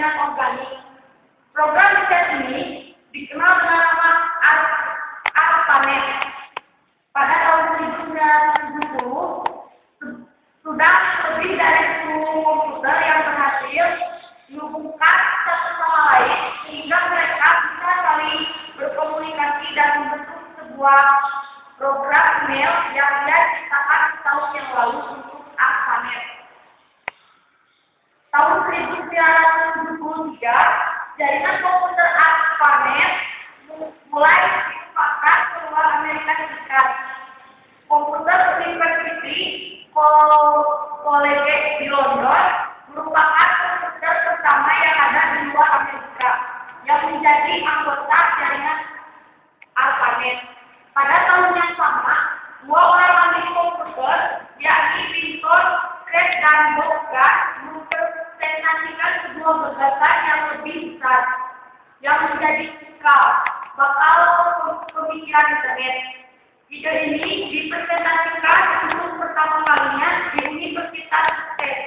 jaringan organik. Program riset ini dikenal dengan nama ARPANET. Pada tahun 1970 sudah lebih dari 10 komputer yang berhasil menghubungkan satu sama lain sehingga mereka bisa saling berkomunikasi dan membentuk sebuah program email yang diciptakan tahun yang lalu untuk ARPANET. Tahun 1973, jaringan komputer ARPANET mulai dikembangkan ke luar Amerika Serikat. Komputer University College di London merupakan komputer pertama yang ada di luar Amerika yang menjadi anggota jaringan ARPANET. Pada tahun yang sama, dua orang ahli komputer, yakni Vinton Cerf dan Bob Gass, mempresentasikan sebuah gagasan yang lebih besar, yang menjadi cikal bakal pemikiran internet. Ide ini dipresentasikan untuk pertama kalinya di Universitas Tech.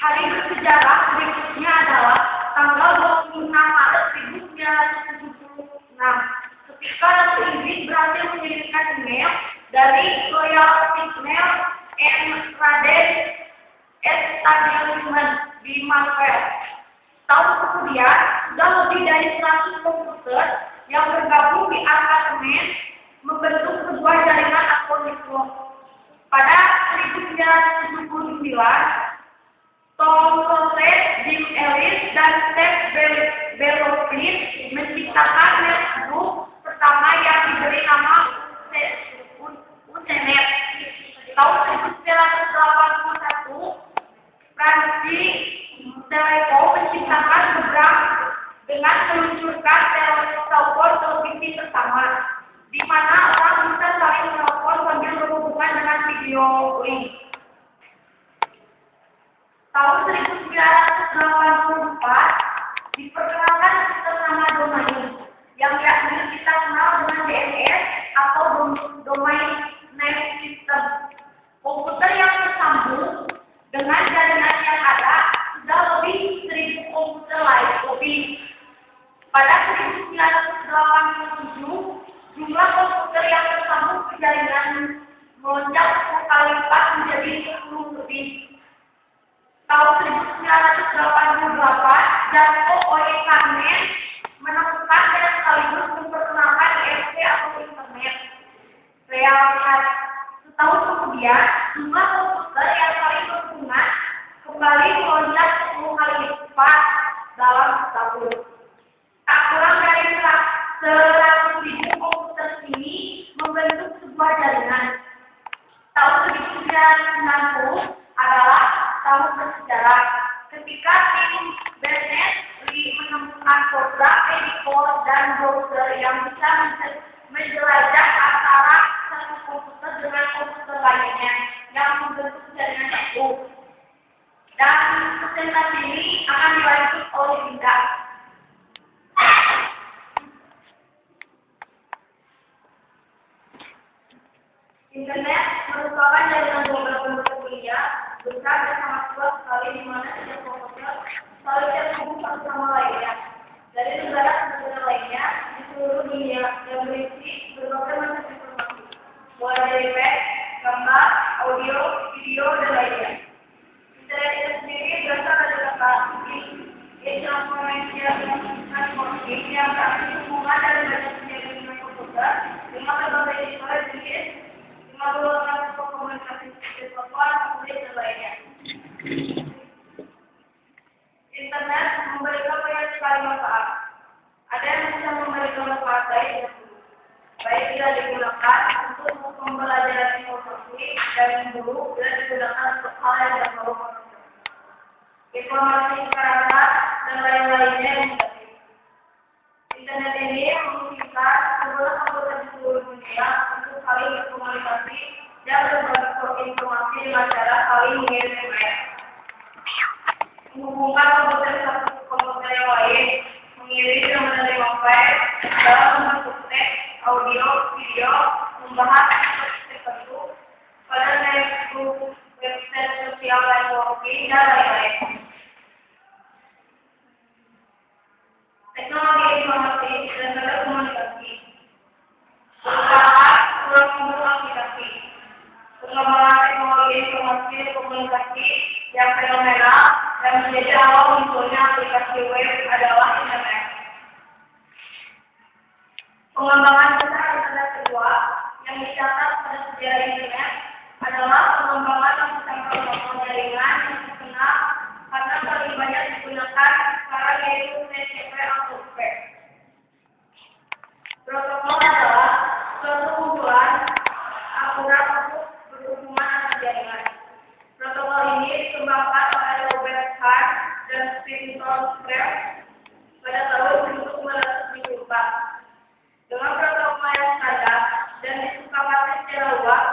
Hari bersejarah berikutnya adalah tanggal 26 Maret 1976, ketika Ratu Inggris berhasil mengirimkan email dari Royal Signal and Radar Establishment di Marvel. Tahun kemudian, sudah lebih dari 100 komputer yang bergabung di ARPANET membentuk sebuah jaringan akun network. Pada 1979, Tom Cruise, Jim Ellis, dan Steve Bellowfield menciptakan network pertama yang diberi nama Usenet. Tahun 1981, Francis Telecom menciptakan program dengan meluncurkan telepon televisi pertama, di mana orang bisa saling menelpon sambil berhubungan dengan video link. Tahun 1984 diperkenalkan sistem nama domain yang kita kenal dengan DNS atau Domain Name System. Komputer yang tersambung dengan jaringan yang ada sudah lebih 1.000 komputer lebih. Pada 1987, jumlah komputer yang tersambung ke jaringan melonjak 10 kali lipat menjadi 10 lebih. Tahun 1988, Jaco Oekanen menemukan dan sekaligus memperkenalkan ISP atau Internet Real. Setahun kemudian, jumlah komputer yang saling berhubungan kembali melonjak 10 kali lipat dalam setahun. Tak kurang dari 100.000 komputer ini membentuk sebuah jaringan. Tahun 1990 adalah tahun bersejarah ketika tim Berners-Lee menemukan program editor dan browser yang bisa menjelajah antara satu komputer dengan komputer lainnya yang membentuk jaringan itu. Dan presentasi ini akan dilanjut oleh Linda. Internet merupakan jaringan global komputer kuliah besar dan sangat luas sekali di mana setiap komputer saling terhubung satu sama lainnya dari negara ke negara lainnya di seluruh dunia yang berisi berbagai macam informasi, mulai dari teks, gambar, audio, video, dan lainnya. Internet itu sendiri berasal dari kata informasi yang berarti hubungan dari banyak jenis komputer dengan berbagai jenis 50 komunikasi telepon, publik, dan lainnya. Internet memberikan banyak sekali manfaat. Ada yang bisa memberikan manfaat baik bila digunakan untuk pembelajaran informasi dan buruk bila digunakan untuk hal yang bermanfaat. Informasi perangkat dan lain-lainnya yang negatif. Internet ini memungkinkan seluruh anggota di seluruh dunia untuk saling berkomunikasi dan berbagi informasi dengan cara saling mengirim email, menghubungkan komputer satu ke komputer yang lain, mengirim dan menerima file dalam bentuk teks, audio, video, membahas topik tertentu pada network, website sosial, networking, dan lain-lain. teknologi informasi dan telekomunikasi, perubahan ruang aplikasi, pengembangan teknologi informasi dan komunikasi yang fenomenal dan menjadi awal munculnya aplikasi web adalah internet. Pengembangan besar internet kedua yang dicatat pada sejarah internet adalah pengembangan yang bisa protokol jaringan yang terkenal karena paling banyak digunakan sekarang yaitu TCP atau IP. Protokol adalah suatu kumpulan akurat untuk berhubungan antar jaringan. Protokol ini dikembangkan oleh Robert Hart dan Stephen Krell pada tahun 1974. Dengan protokol yang standar dan disepakati secara luas,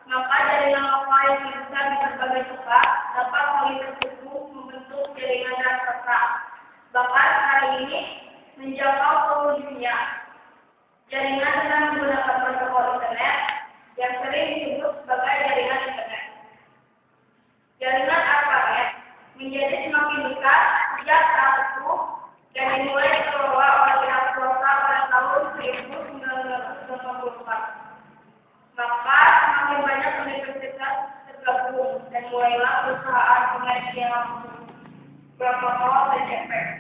maka jaringan lokal yang bisa di berbagai tempat dapat saling terhubung membentuk jaringan raksasa. Bahkan hari ini menjangkau seluruh dunia. Jaringan dengan menggunakan protokol internet yang sering disebut sebagai jaringan internet. Jaringan ARPANET menjadi semakin besar sejak saat itu dan dimulai dikelola oleh pihak swasta pada tahun 1984. Maka semakin banyak universitas tergabung dan mulailah perusahaan komersial protokol TCP.